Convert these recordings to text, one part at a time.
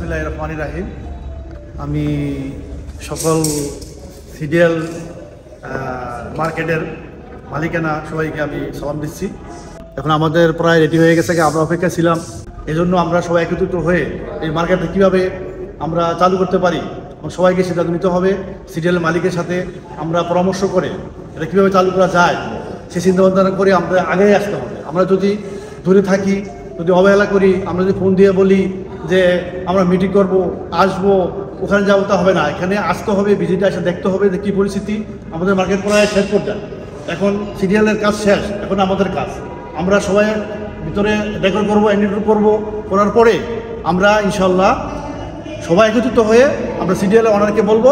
বিসমিল্লাহির রহমানির রহিম। আমি সকল সিডিএল মার্কেটের মালিকানা সবাইকে আমি সালাম দিচ্ছি। এখন আমাদের প্রায় রেডি হয়ে গেছে, আমরা অপেক্ষা ছিলাম। এজন্য আমরা সবাই একত্রিত হয়ে এই মার্কেটটা কীভাবে আমরা চালু করতে পারি সবাইকে সিদ্ধান্ত নিতে হবে। সিডিএল মালিকের সাথে আমরা পরামর্শ করে এটা কীভাবে চালু করা যায় সে চিন্তাভাবনা করে আমরা আগেই আসতে হবে। আমরা যদি দূরে থাকি, যদি অবহেলা করি, আমরা যদি ফোন দিয়ে বলি যে আমরা মিটিং করব, আসবো, ওখানে যাবো, তা হবে না। এখানে আসতে হবে, ভিজিটে এসে দেখতে হবে যে কী পরিস্থিতি। আমাদের মার্কেট প্রায় শেষ পর্যায়ে, এখন সিডিএলের কাজ শেষ, এখন আমাদের কাজ। আমরা সবাই ভিতরে ডেকোর করবো, এন্ট্রি করবো, করার পরে আমরা ইনশাল্লাহ সবাই একত্রিত হয়ে আমরা সিডিএল ওনারকে বলবো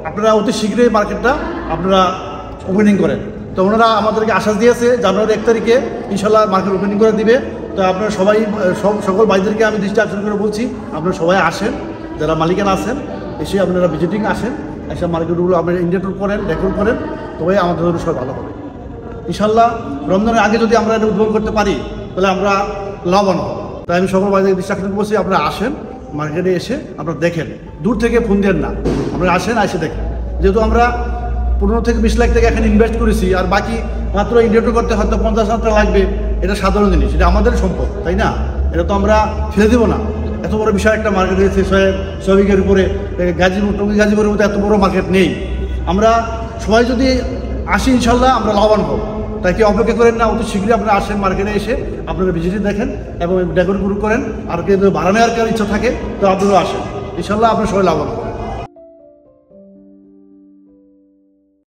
আপনারা অতি শীঘ্রই মার্কেটটা আপনারা ওপেনিং করেন। তো ওনারা আমাদেরকে আশ্বাস দিয়েছে জানুয়ারি 1 তারিখে ইনশাল্লাহ মার্কেট ওপেনিং করে দিবে। তো আপনারা সবাই সকল ভাইদেরকে আমি দৃষ্টি আকর্ষণ করে বলছি আপনারা সবাই আসেন, যারা মালিকানা আছেন এসে আপনারা ভিজিটিং আসেন, এসে মার্কেটগুলো আপনারা ইন্ডিয়া করেন, ডেকোর করেন, তবে আমাদের জন্য সবাই ভালো হবে ইনশাল্লাহ। রমজানের আগে যদি আমরা এটা উদ্বোধন করতে পারি তাহলে আমরা লাভবান হব। তাই আমি সকল ভাইদের দৃষ্টি আকর্ষণ করছি আপনারা আসেন, মার্কেটে এসে আপনারা দেখেন, দূর থেকে ফোন দেন না, আপনারা আসেন, এসে দেখেন। যেহেতু আমরা 15 থেকে 20 লাখ টাকা এখানে ইনভেস্ট করেছি, আর বাকি মাত্র ইন্ডিয়া করতে হয়তো 50,000 টাকা লাগবে, এটা সাধারণ জিনিস, এটা আমাদের সম্পদ, তাই না? এটা তো আমরা ফেলে দেবো না। এত বড় বিষয় একটা মার্কেট হয়েছে সবিকের উপরে, গাজীপুর, টঙ্গী গাজীপুরের মতো এত বড় মার্কেট নেই। আমরা সবাই যদি আসি ইনশাল্লাহ আমরা লাভবান হব। তাই কি অপেক্ষা করেন না, অতি শীঘ্রই আপনারা আসেন, মার্কেটে এসে আপনারা ভিজিটে দেখেন এবং ডেকোর করেন। আর কেউ ভাড়া নেওয়ার কারো ইচ্ছা থাকে তো আপনারাও আসেন, ইনশাল্লাহ আপনারা সবাই লাভবান হবেন।